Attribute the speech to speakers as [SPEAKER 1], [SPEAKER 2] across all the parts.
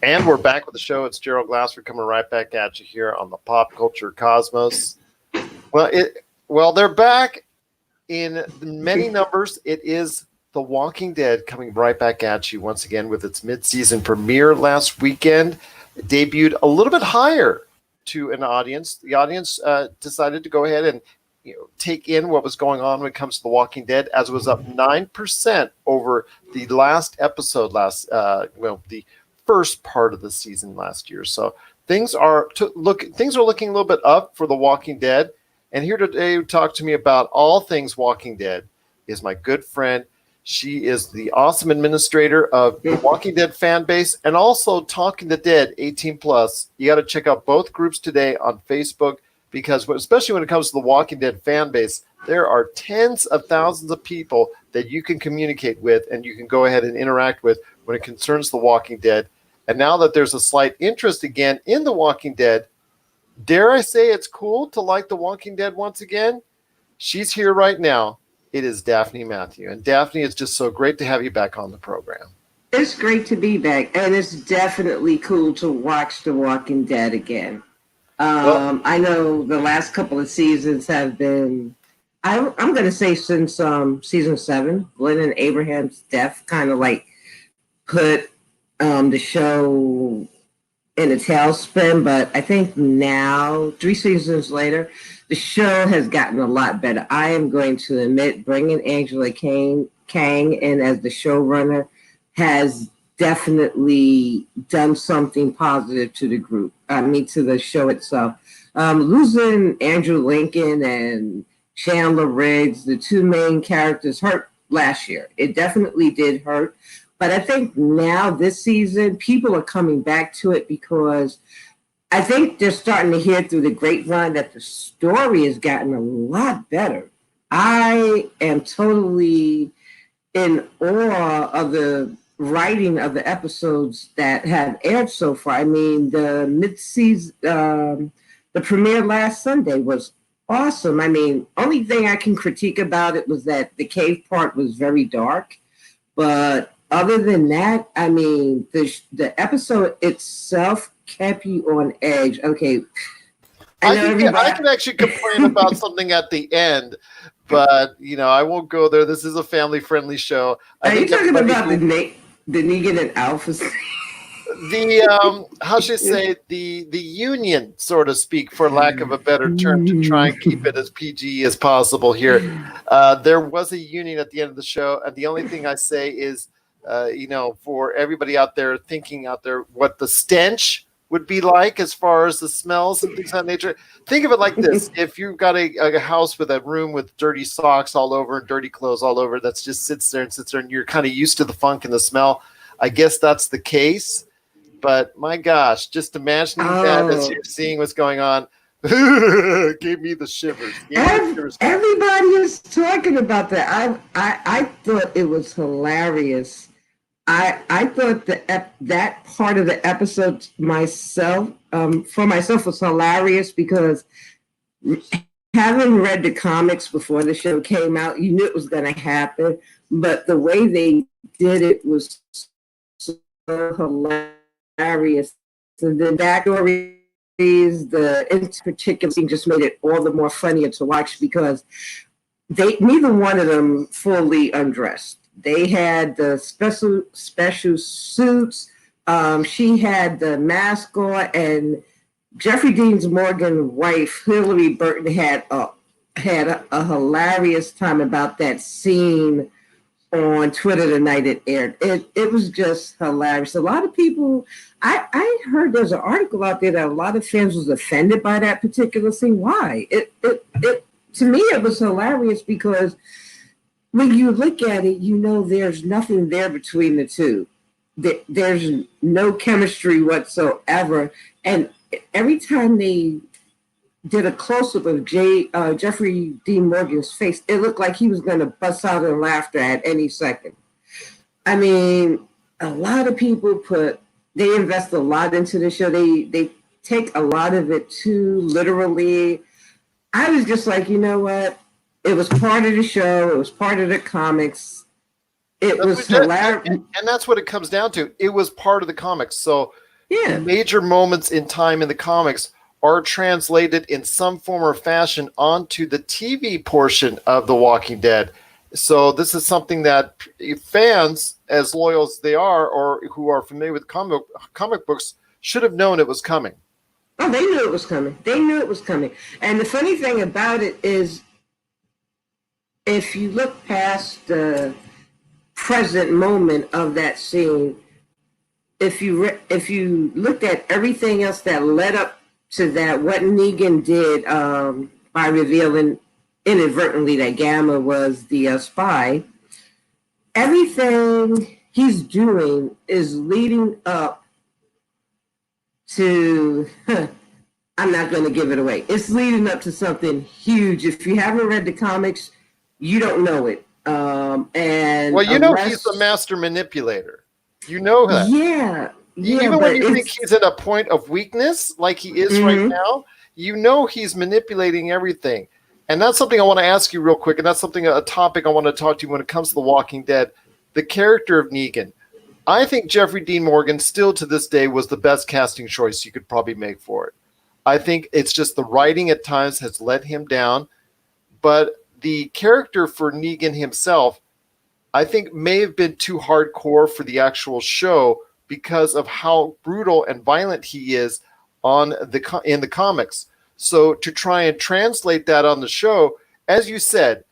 [SPEAKER 1] And we're back with the show. It's Gerald Glassford coming right back at you here on the Pop Culture Cosmos. Well, they're back in many numbers. It is The Walking Dead coming right back at you once again with its mid-season premiere last weekend. It debuted a little bit higher to an audience. The audience decided to go ahead and take in what was going on when it comes to The Walking Dead, as it was up 9% over the last episode, the first part of the season last year. So things are looking a little bit up for The Walking Dead. And here today to talk to me about all things Walking Dead is my good friend. She is the awesome administrator of the Walking Dead fan base and also Talking the Dead 18 plus. You got to check out both groups today on Facebook, because especially when it comes to the Walking Dead fan base, there are tens of thousands of people that you can communicate with and you can go ahead and interact with when it concerns the Walking Dead. And now that there's a slight interest again in the Walking Dead, dare I say it's cool to like the Walking Dead once again? She's here right now. It is Daphne Matthew. And Daphne, it's just so great to have you back on the program.
[SPEAKER 2] It's great to be back. And it's definitely cool to watch The Walking Dead again. I know the last couple of seasons have been, I'm going to say since season 7, Glenn and Abraham's death kind of like put the show in a tailspin. But I think now, 3 seasons later, the show has gotten a lot better. I am going to admit bringing Angela Kang in as the showrunner has definitely done something positive to the group. To the show itself. Losing Andrew Lincoln and Chandler Riggs, the 2 main characters, hurt last year. It definitely did hurt. But I think now this season, people are coming back to it because I think they're starting to hear through the grapevine that the story has gotten a lot better. I am totally in awe of the writing of the episodes that have aired so far. I mean, the mid-season, the premiere last Sunday was awesome. I mean, only thing I can critique about it was that the cave part was very dark. But other than that, I mean, the episode itself kept you on edge. Okay.
[SPEAKER 1] I can actually complain about something at the end, but, I won't go there. This is a family-friendly show.
[SPEAKER 2] Are you talking about the Negan and Alpha?
[SPEAKER 1] How should I say, the union, so to speak, for lack of a better term, to try and keep it as PG as possible here. There was a union at the end of the show, and the only thing I say is, for everybody out there thinking out there what the stench would be like as far as the smells and things of that nature. Think of it like this. If you've got a house with a room with dirty socks all over and dirty clothes all over, that's just sits there, and you're kind of used to the funk and the smell, I guess that's the case. But my gosh, just imagining that as you're seeing what's going on, gave me the shivers.
[SPEAKER 2] Everybody is talking about that. I thought it was hilarious. I thought that part of the episode for myself was hilarious because having read the comics before the show came out, you knew it was going to happen. But the way they did it was so hilarious. So the backstories, in particular, just made it all the more funnier to watch because neither one of them fully undressed. They had the special suits. She had the mask on, and Jeffrey Dean Morgan's wife, Hillary Burton, had a hilarious time about that scene on Twitter the night it aired. It was just hilarious. A lot of people, I heard there's an article out there that a lot of fans was offended by that particular scene. Why? It to me, it was hilarious because when you look at it, there's nothing there between the two. There's no chemistry whatsoever. And every time they did a close-up of Jeffrey Dean Morgan's face, it looked like he was going to bust out in laughter at any second. I mean, a lot of people they invest a lot into the show. They take a lot of it too literally. I was just like, you know what? It was part of the show. It was part of the comics. It was hilarious.
[SPEAKER 1] And that's what it comes down to. It was part of the comics. So
[SPEAKER 2] Yeah.
[SPEAKER 1] major moments in time in the comics are translated in some form or fashion onto the TV portion of The Walking Dead. So this is something that fans, as loyal as they are, or who are familiar with comic books, should have known it was coming.
[SPEAKER 2] Oh, they knew it was coming. They knew it was coming. And the funny thing about it is, if you look past the present moment of that scene, if you looked at everything else that led up to that, what Negan did by revealing inadvertently that Gamma was the spy, everything he's doing is leading up to. I'm not going to give it away. It's leading up to something huge. If you haven't read the comics, you don't know it. And
[SPEAKER 1] well, you know he's the master manipulator. You know that.
[SPEAKER 2] Yeah.
[SPEAKER 1] Even when you think he's at a point of weakness, like he is right now, you know he's manipulating everything. And that's something I want to ask you real quick, and that's a topic I want to talk to you when it comes to The Walking Dead. The character of Negan. I think Jeffrey Dean Morgan, still to this day, was the best casting choice you could probably make for it. I think it's just the writing at times has let him down, but the character for Negan himself, I think, may have been too hardcore for the actual show because of how brutal and violent he is in the comics. So to try and translate that on the show, as you said,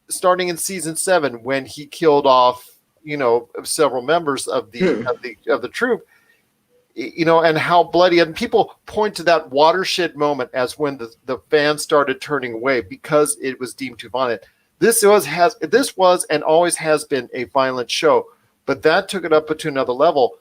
[SPEAKER 1] starting in season 7, when he killed off, several members of the troop, and how bloody, and people point to that watershed moment as when the fans started turning away because it was deemed too violent. This was and always has been a violent show, but that took it up to another level.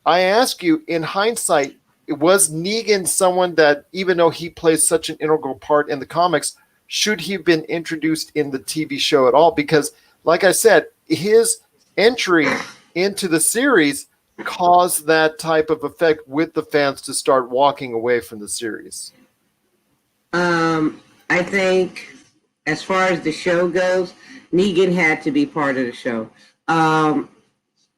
[SPEAKER 1] I ask you, in hindsight, was Negan someone that, even though he plays such an integral part in the comics, should he have been introduced in the TV show at all? Because, like I said, his entry into the series caused that type of effect with the fans to start walking away from the series.
[SPEAKER 2] I think, as far as the show goes, Negan had to be part of the show.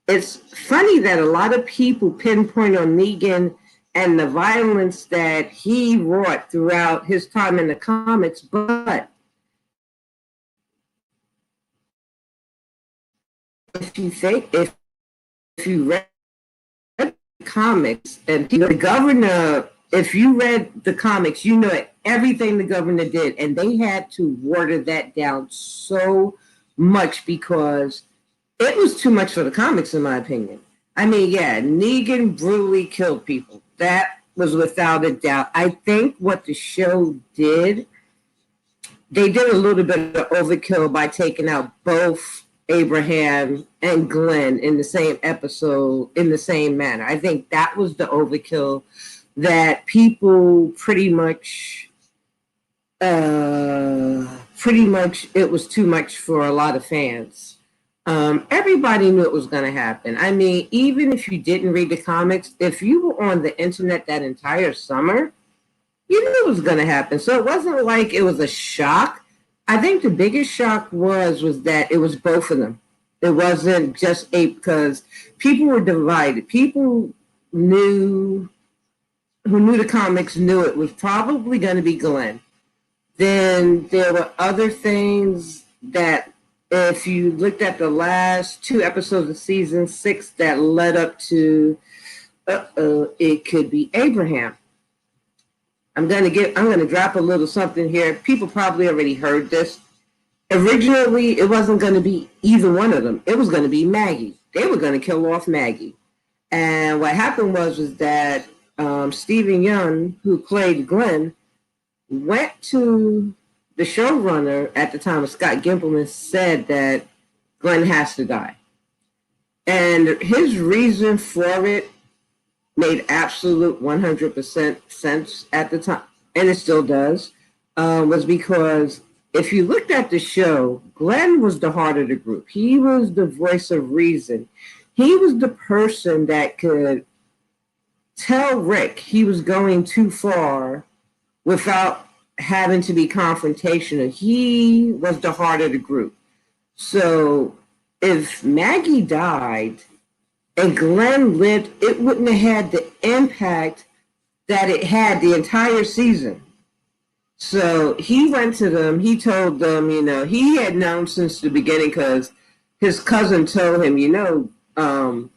[SPEAKER 2] It's funny that a lot of people pinpoint on Negan and the violence that he wrought throughout his time in the comics, but if you read the comics, and the governor, if you read the comics, you know everything the governor did, and they had to water that down so much because it was too much for the comics, in my opinion. I mean, yeah, Negan brutally killed people. That was without a doubt. I think what the show did, they did a little bit of overkill by taking out both Abraham and Glenn in the same episode in the same manner. I think that was the overkill that people pretty much it was too much for a lot of fans. Everybody knew it was going to happen. I mean, even if you didn't read the comics, if you were on the internet that entire summer, you knew it was going to happen. So it wasn't like it was a shock. I think the biggest shock was that it was both of them. It wasn't just because people were divided. People who knew the comics knew it was probably going to be Glenn. Then there were other things that, if you looked at the last 2 episodes of season 6 that led up to, it could be Abraham. I'm gonna drop a little something here. People probably already heard this. Originally, it wasn't going to be either one of them. It was going to be Maggie. They were going to kill off Maggie. And what happened was that Stephen Young, who played Glenn, went to the showrunner at the time, Scott Gimple, said that Glenn has to die. And his reason for it made absolute 100% sense at the time, and it still does, was because if you looked at the show, Glenn was the heart of the group. He was the voice of reason. He was the person that could tell Rick he was going too far without having to be confrontational. He was the heart of the group. So if Maggie died, and Glenn lived, it wouldn't have had the impact that it had the entire season. So he went to them. He told them, he had known since the beginning because his cousin told him,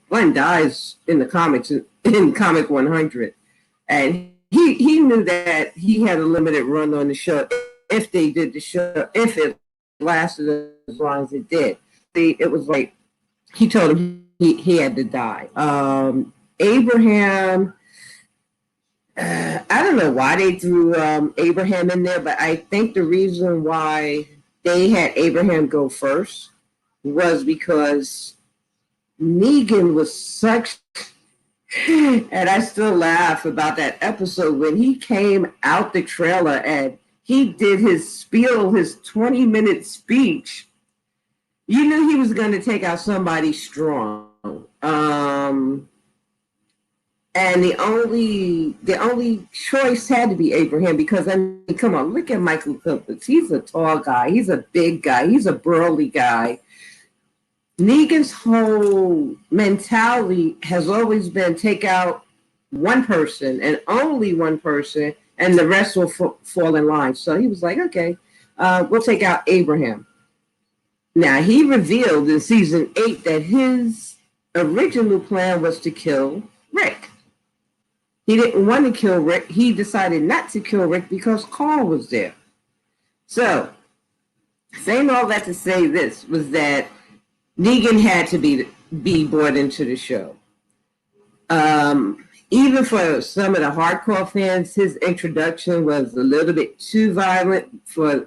[SPEAKER 2] Glenn dies in the comics in Comic 100, and he knew that he had a limited run on the show if they did the show, if it lasted as long as it did. It was like he told him he had to die. Abraham. I don't know why they threw Abraham in there, but I think the reason why they had Abraham go first was because Negan was such, and I still laugh about that episode when he came out the trailer and he did his spiel, his 20-minute speech. You knew he was going to take out somebody strong. And the only choice had to be Abraham because, I mean, come on, look at Michael Clippers. He's a tall guy. He's a big guy. He's a burly guy. Negan's whole mentality has always been take out one person and only one person, and the rest will fall in line. So he was like, okay, we'll take out Abraham. Now, he revealed in season 8 that his original plan was to kill Rick. He didn't want to kill Rick. He decided not to kill Rick because Carl was there. So, saying all that to say this was that Negan had to be brought into the show. Even for some of the hardcore fans, his introduction was a little bit too violent for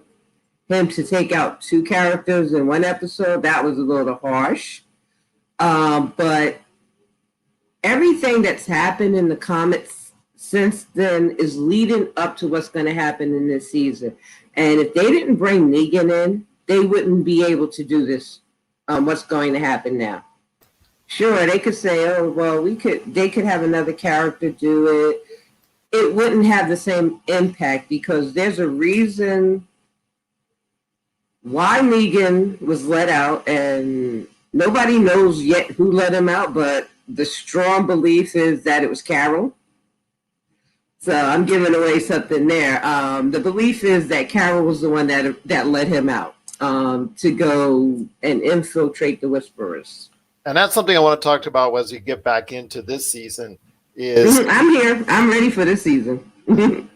[SPEAKER 2] him to take out 2 characters in one episode. That was a little harsh. But everything that's happened in the comics since then is leading up to what's going to happen in this season. And if they didn't bring Negan in, they wouldn't be able to do this. What's going to happen now? Sure, they could say, "Oh, well, they could have another character do it." It wouldn't have the same impact because there's a reason why Negan was let out, and nobody knows yet who let him out, but the strong belief is that it was Carol. So I'm giving away something there. The belief is that Carol was the one that let him out to go and infiltrate the Whisperers.
[SPEAKER 1] And that's something I want to talk about as we get back into this season.
[SPEAKER 2] I'm here. I'm ready for this season.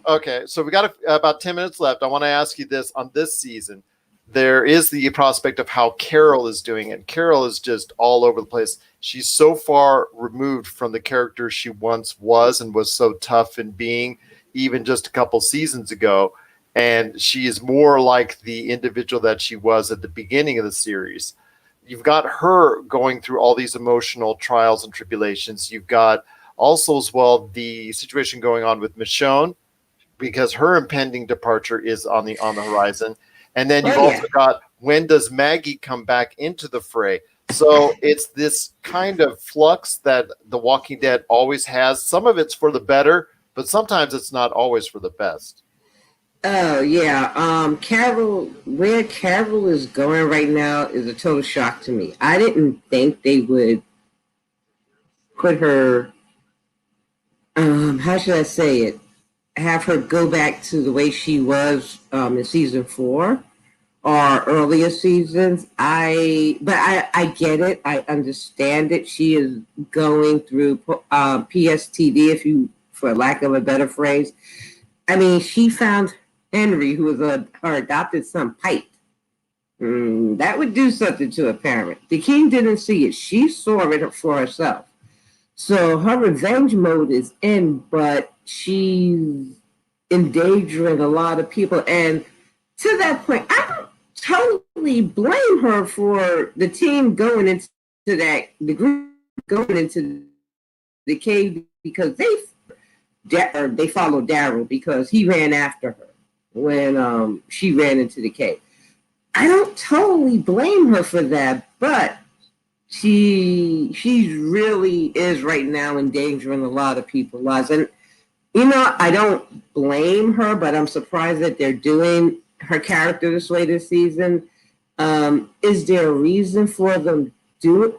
[SPEAKER 1] Okay, so we got about 10 minutes left. I want to ask you this on this season. There is the prospect of how Carol is doing, and Carol is just all over the place. She's so far removed from the character she once was and was so tough in being even just a couple seasons ago. And she is more like the individual that she was at the beginning of the series. You've got her going through all these emotional trials and tribulations. You've got also as well the situation going on with Michonne because her impending departure is on the horizon. And then you've also got, when does Maggie come back into the fray? So it's this kind of flux that The Walking Dead always has. Some of it's for the better, but sometimes it's not always for the best.
[SPEAKER 2] Oh, yeah. Carol, where Carol is going right now is a total shock to me. I didn't think they would put her, how should I say it? Have her go back to the way she was in season 4 or earlier seasons. I get it. I understand it. She is going through PSTD, for lack of a better phrase. I mean, she found Henry, who was her adopted son, Pike. That would do something to a parent. The king didn't see it. She saw it for herself. So her revenge mode is in, but she's endangering a lot of people. And to that point, I don't totally blame her for the team going into the group going into the cave because they followed Daryl because he ran after her when she ran into the cave. I don't totally blame her for that, but she really is right now endangering a lot of people's lives. And, I don't blame her, but I'm surprised that they're doing her character this way this season. Is there a reason for them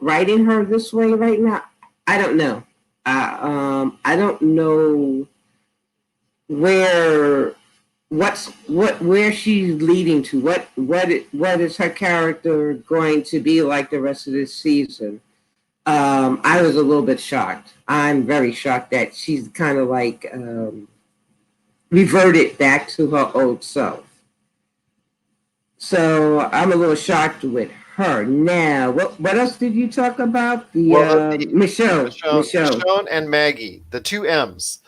[SPEAKER 2] writing her this way right now? I don't know. I don't know where where she's leading to. What is her character going to be like the rest of this season? I was a little bit shocked. I'm very shocked that she's kind of like reverted back to her old self. So I'm a little shocked with her. Now, what else did you talk about? The
[SPEAKER 1] Well,
[SPEAKER 2] Michelle.
[SPEAKER 1] Michonne and Maggie, the two M's.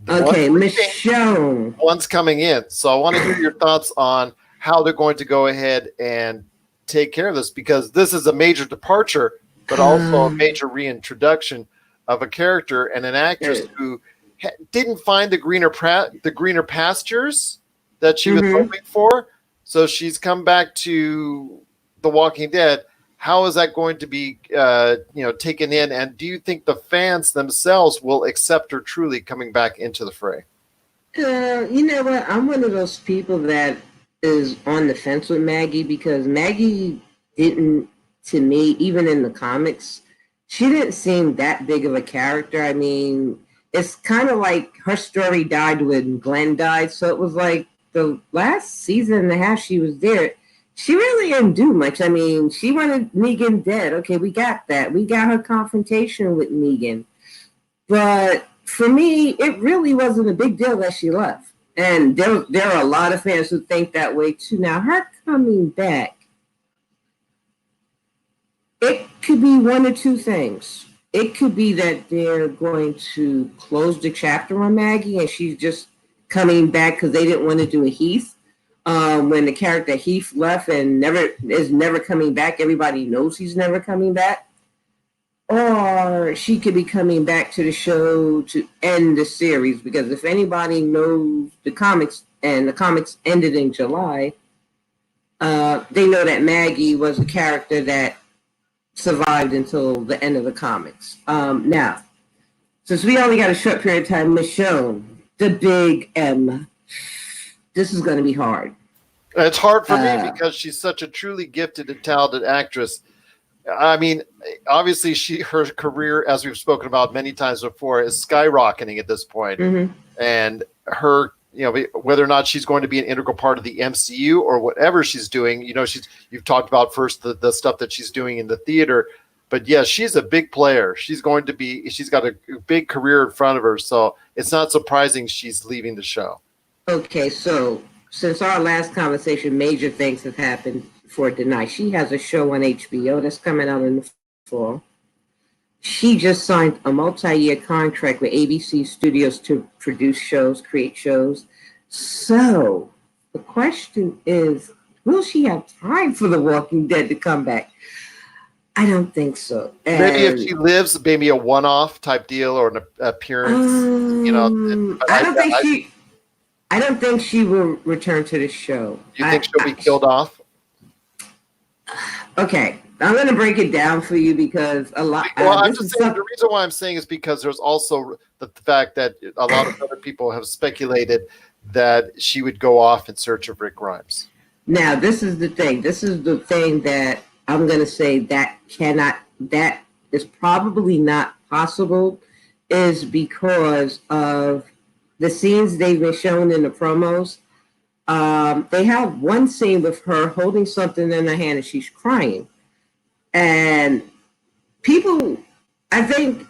[SPEAKER 2] Okay,
[SPEAKER 1] One's leaving,
[SPEAKER 2] Michelle.
[SPEAKER 1] one's coming in. So I want to hear your thoughts on how they're going to go ahead and take care of this, because this is a major departure, but also a major reintroduction of a character and an actress who didn't find the greener pastures that she was hoping for. So she's come back to The Walking Dead. How is that going to be, taken in? And do you think the fans themselves will accept her truly coming back into the fray?
[SPEAKER 2] You know what? I'm one of those people that is on the fence with Maggie, because Maggie didn't, to me, even in the comics, she didn't seem that big of a character. I mean, it's kind of like her story died when Glenn died. So it was like the last season and a half she was there, she really didn't do much. I mean, she wanted Negan dead. Okay, we got that. We got her confrontation with Negan. But for me, it really wasn't a big deal that she left. And there are a lot of fans who think that way too. Now, her coming back, it could be one or two things. It could be that they're going to close the chapter on Maggie and she's just coming back because they didn't want to do a Heath. When the character Heath left and is never coming back, everybody knows he's never coming back. Or she could be coming back to the show to end the series, because if anybody knows the comics, and the comics ended in July, they know that Maggie was a character that survived until the end of the comics. Now, since we only got a short period of time, Michonne, the big M, this is going to be hard.
[SPEAKER 1] It's hard for me because she's such a truly gifted and talented actress. I mean, obviously, her career, as we've spoken about many times before, is skyrocketing at this point. And her, whether or not she's going to be an integral part of the MCU or whatever she's doing, you've talked about first the stuff that she's doing in the theater, but yes, she's a big player. She's got a big career in front of her, so it's not surprising she's leaving the show.
[SPEAKER 2] Okay, so since our last conversation, major things have happened for tonight. She has a show on HBO that's coming out in the fall. She just signed a multi-year contract with ABC Studios to produce shows, create shows. So the question is, will she have time for The Walking Dead to come back? I don't think so.
[SPEAKER 1] Maybe if she lives, maybe a one-off type deal or an appearance.
[SPEAKER 2] I don't think she will return to the show.
[SPEAKER 1] You think she'll be killed off?
[SPEAKER 2] Okay, I'm going to break it down for you because a lot.
[SPEAKER 1] I'm just saying the reason why I'm saying is because there's also the fact that a lot of other people have speculated that she would go off in search of Rick Grimes.
[SPEAKER 2] Now, this is the thing. This is the thing that I'm going to say that is probably not possible, is because of the scenes they've been shown in the promos. They have one scene with her holding something in her hand and she's crying. And people, I think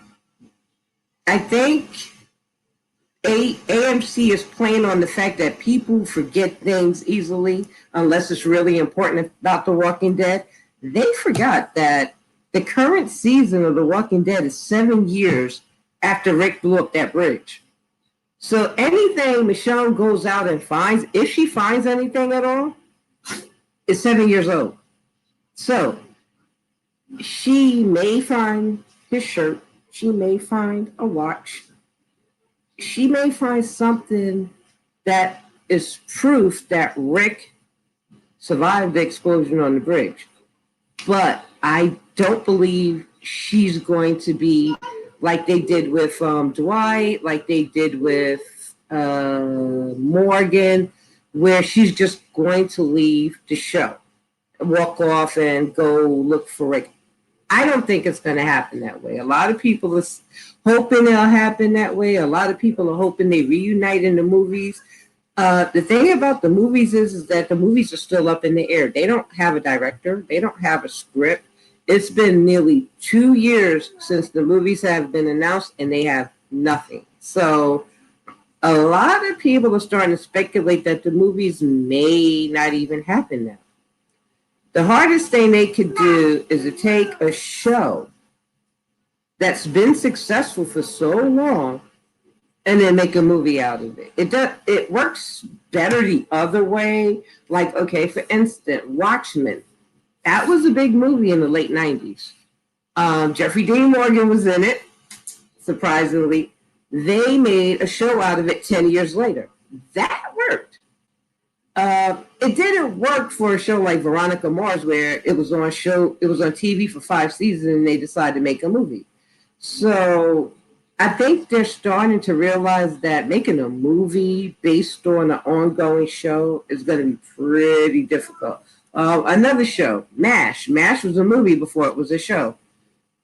[SPEAKER 2] AMC is playing on the fact that people forget things easily unless it's really important about The Walking Dead. They forgot that the current season of The Walking Dead is 7 years after Rick blew up that bridge. So anything Michonne goes out and finds, if she finds anything at all, is 7 years old. So she may find his shirt. She may find a watch. She may find something that is proof that Rick survived the explosion on the bridge. But I don't believe she's going to be like they did with Dwight, like they did with Morgan, where she's just going to leave the show, walk off and go look for Rick. I don't think it's going to happen that way. A lot of people are hoping it'll happen that way. A lot of people are hoping they reunite in the movies. The thing about the movies is that the movies are still up in the air. They don't have a director. They don't have a script. It's been nearly 2 years since the movies have been announced, and they have nothing. So a lot of people are starting to speculate that the movies may not even happen now. The hardest thing they could do is to take a show that's been successful for so long and then make a movie out of it. It works better the other way. Like, okay, for instance, Watchmen. That was a big movie in the late 90s. Jeffrey Dean Morgan was in it, surprisingly. They made a show out of it 10 years later. That worked. It didn't work for a show like Veronica Mars, where it was on TV for 5 seasons and they decided to make a movie. So I think they're starting to realize that making a movie based on an ongoing show is going to be pretty difficult. Another show, MASH. MASH was a movie before it was a show.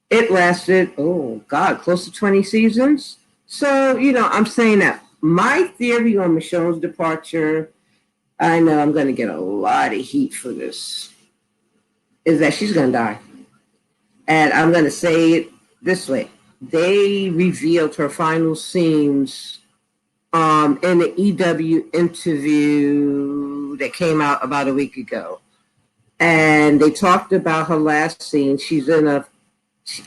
[SPEAKER 2] It lasted, close to 20 seasons. So, I'm saying that my theory on Michonne's departure, I know I'm going to get a lot of heat for this, is that she's going to die. And I'm going to say it this way. They revealed her final scenes in the EW interview that came out about a week ago. And they talked about her last scene. She's I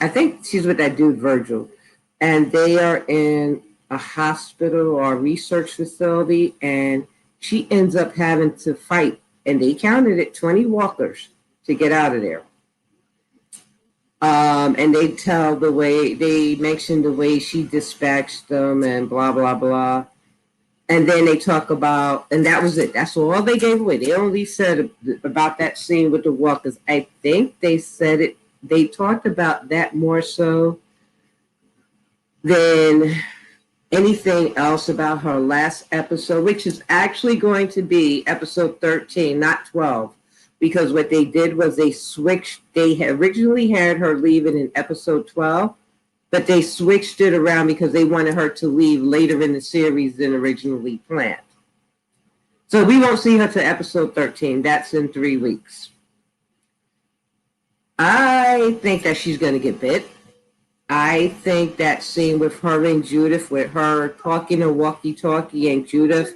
[SPEAKER 2] think she's with that dude, Virgil. And they are in a hospital or a research facility, and she ends up having to fight. And they counted it 20 walkers to get out of there. And they mentioned the way she dispatched them and blah, blah, blah. And then they talk about, and that was it. That's all they gave away. They only said about that scene with the walkers. I think they said it, they talked about that more so than anything else about her last episode, which is actually going to be episode 13, not 12. Because what they did was they switched. They had originally had her leaving in episode 12, but they switched it around because they wanted her to leave later in the series than originally planned. So we won't see her to episode 13. That's in 3 weeks. I think that she's going to get bit. I think that scene with her and Judith, with her talking a walkie-talkie and Judith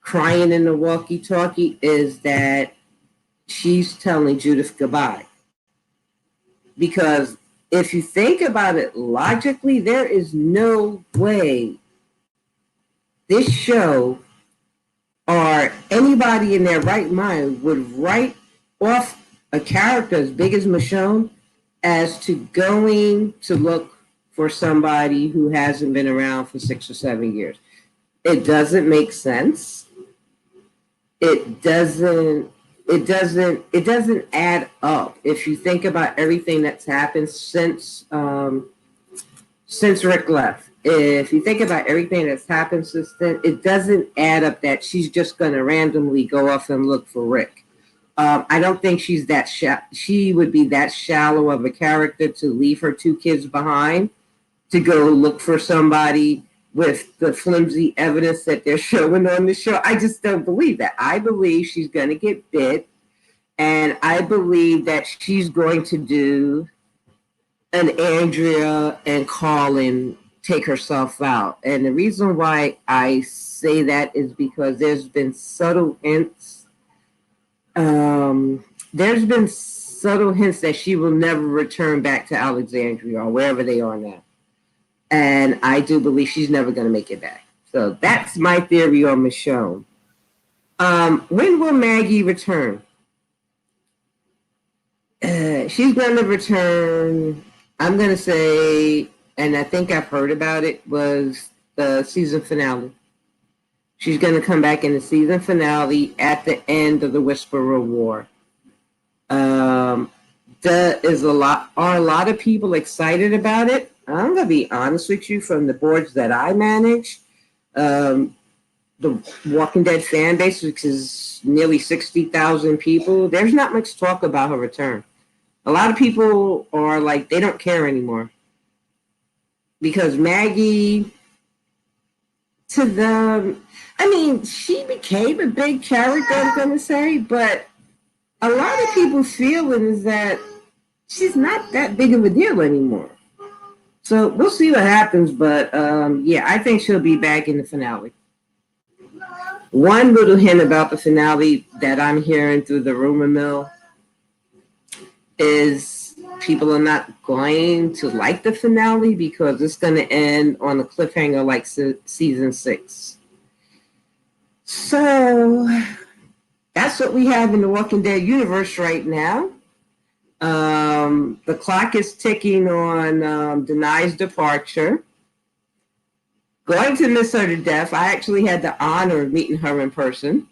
[SPEAKER 2] crying in the walkie-talkie, is that she's telling Judith goodbye. Because if you think about it logically, there is no way this show or anybody in their right mind would write off a character as big as Michonne as to going to look for somebody who hasn't been around for 6 or 7 years. It doesn't make sense. It doesn't add up if you think about everything that's happened since Rick left. If you think about everything that's happened since then, it doesn't add up that she's just going to randomly go off and look for Rick. I don't think she's that she would be that shallow of a character to leave her 2 kids behind to go look for somebody with the flimsy evidence that they're showing on the show. I just don't believe that. I believe she's going to get bit, and I believe that she's going to do an Andrea and Colin take herself out. And the reason why I say that is because there's been subtle hints. That she will never return back to Alexandria or wherever they are now. And I do believe she's never going to make it back. So that's my theory on Michonne. When will Maggie return? She's going to return, I'm going to say, and I think I've heard about it, was the season finale. She's going to come back in the season finale at the end of the Whisperer War. Are a lot of people excited about it? I'm going to be honest with you, from the boards that I manage, the Walking Dead fan base, which is nearly 60,000 people, there's not much talk about her return. A lot of people are like, they don't care anymore because Maggie, to them, I mean, she became a big character, I'm going to say, but a lot of people feeling is that she's not that big of a deal anymore. So we'll see what happens, but yeah, I think she'll be back in the finale. One little hint about the finale that I'm hearing through the rumor mill is people are not going to like the finale because it's going to end on a cliffhanger like season 6. So that's what we have in the Walking Dead universe right now. The clock is ticking on Denai's departure. Going to miss her to death. I actually had the honor of meeting her in person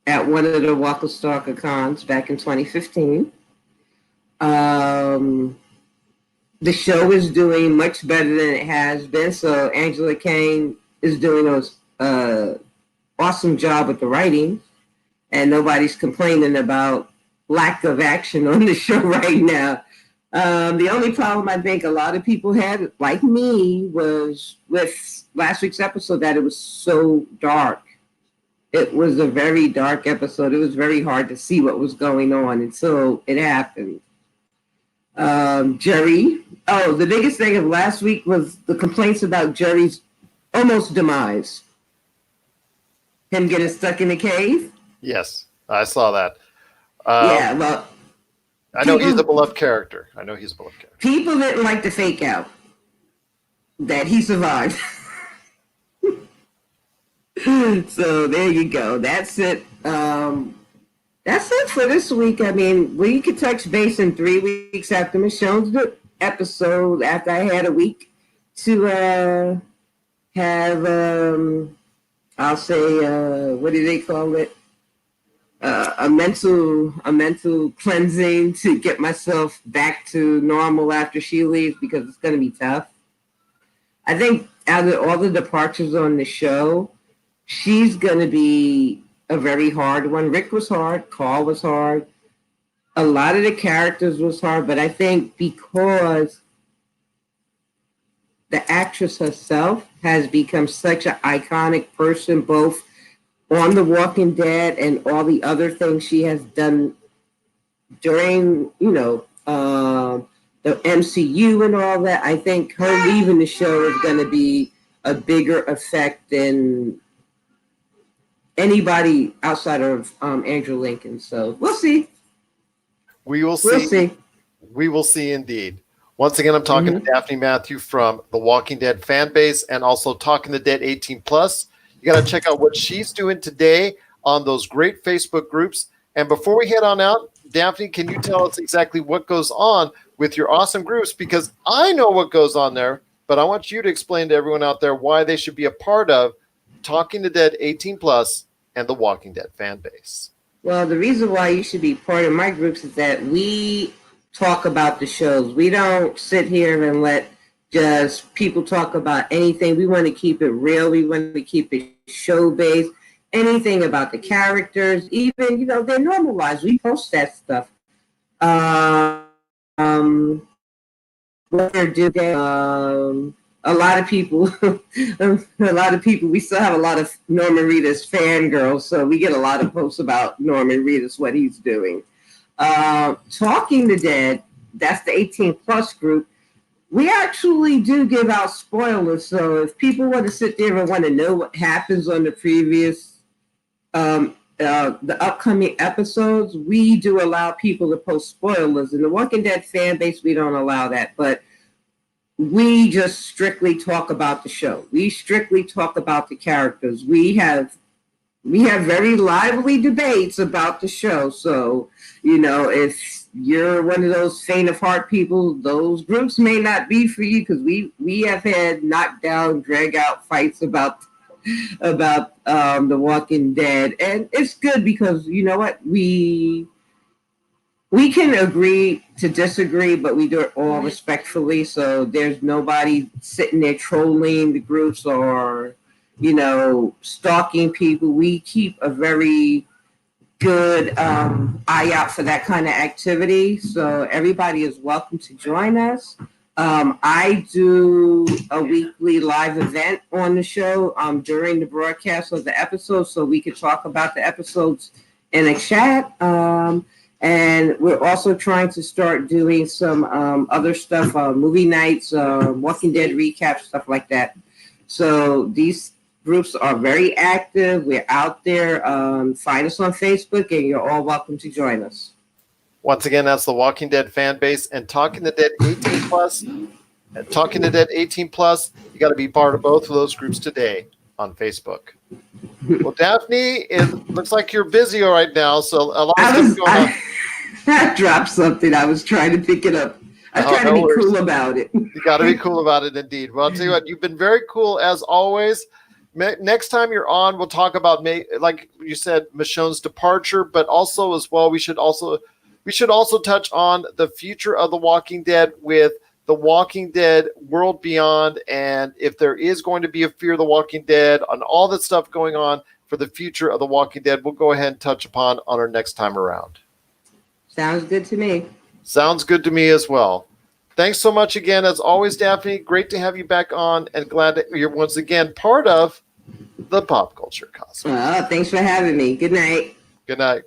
[SPEAKER 2] at one of the Walker Stalker cons back in 2015. The show is doing much better than it has been. So Angela Kane is doing an awesome job with the writing, and nobody's complaining about lack of action on the show right now. The only problem I think a lot of people had, like me, was with last week's episode that it was so dark. It was a very dark episode. It was very hard to see what was going on until it happened. Jerry. Oh, the biggest thing of last week was the complaints about Jerry's almost demise. Him getting stuck in the cave.
[SPEAKER 1] Yes, I saw that.
[SPEAKER 2] Yeah, well,
[SPEAKER 1] I know he's a beloved character.
[SPEAKER 2] People didn't like the fake out that he survived. So there you go. That's it. That's it for this week. I mean, we could touch base in 3 weeks after Michonne's episode, after I had a week to have, I'll say, what do they call it? A mental cleansing to get myself back to normal after she leaves, because it's going to be tough. I think out of all the departures on the show, she's going to be a very hard one. Rick was hard. Carl was hard. A lot of the characters was hard, but I think because the actress herself has become such an iconic person, both on The Walking Dead and all the other things she has done during, the MCU and all that, I think her leaving the show is going to be a bigger effect than anybody outside of Andrew Lincoln. So we'll see.
[SPEAKER 1] We will see. We will see indeed. Once again, I'm talking to Daphne Matthew from the Walking Dead fan base and also Talking the Dead 18+. You got to check out what she's doing today on those great Facebook groups. And before we head on out, Daphne, can you tell us exactly what goes on with your awesome groups? Because I know what goes on there, but I want you to explain to everyone out there why they should be a part of Talking the Dead 18+ and the Walking Dead fan base.
[SPEAKER 2] Well, the reason why you should be part of my groups is that we talk about the shows. We don't sit here and let just people talk about anything. We want to keep it real. We want to keep it show-based. Anything about the characters, even, they're normalized. We post that stuff. What they're doing. A lot of people, we still have a lot of Norman Reedus fangirls, so we get a lot of posts about Norman Reedus, what he's doing. Talking the Dead, that's the 18+ group. We actually do give out spoilers, so if people want to sit there and want to know what happens on the previous, the upcoming episodes, we do allow people to post spoilers. In the Walking Dead fan base, we don't allow that, but we just strictly talk about the show. We strictly talk about the characters. We have very lively debates about the show. So, if you're one of those faint of heart people, those groups may not be for you, because we have had knockdown, drag out fights about The Walking Dead, and it's good because you know what, we can agree to disagree, but we do it all respectfully. So there's nobody sitting there trolling the groups or, stalking people. We keep a very good eye out for that kind of activity. So everybody is welcome to join us. I do a weekly live event on the show during the broadcast of the episode, so we could talk about the episodes in a chat. And we're also trying to start doing some other stuff, movie nights, Walking Dead recaps, stuff like that. So these groups are very active. We're out there. Find us on Facebook, and you're all welcome to join us.
[SPEAKER 1] Once again, that's the Walking Dead fan base and Talking the Dead 18 plus. And Talking the Dead 18 plus, you got to be part of both of those groups today on Facebook. Well, Daphne, it looks like you're busy right now, so a lot of stuff going on.
[SPEAKER 2] I dropped something. I was trying to pick it up. I was trying to be cool about it.
[SPEAKER 1] You got to be cool about it, indeed. Well, I'll tell you what, you've been very cool as always. Next time you're on, we'll talk about, like you said, Michonne's departure, but also as well, we should also touch on the future of The Walking Dead with The Walking Dead World Beyond, and if there is going to be a Fear the Walking Dead, on all that stuff going on for the future of The Walking Dead, we'll go ahead and touch upon on our next time around.
[SPEAKER 2] Sounds good to me.
[SPEAKER 1] Sounds good to me as well. Thanks so much again, as always, Daphne. Great to have you back on, and glad that you're once again part of the Pop Culture Cosmos.
[SPEAKER 2] Thanks for having me. Good night.
[SPEAKER 1] Good night.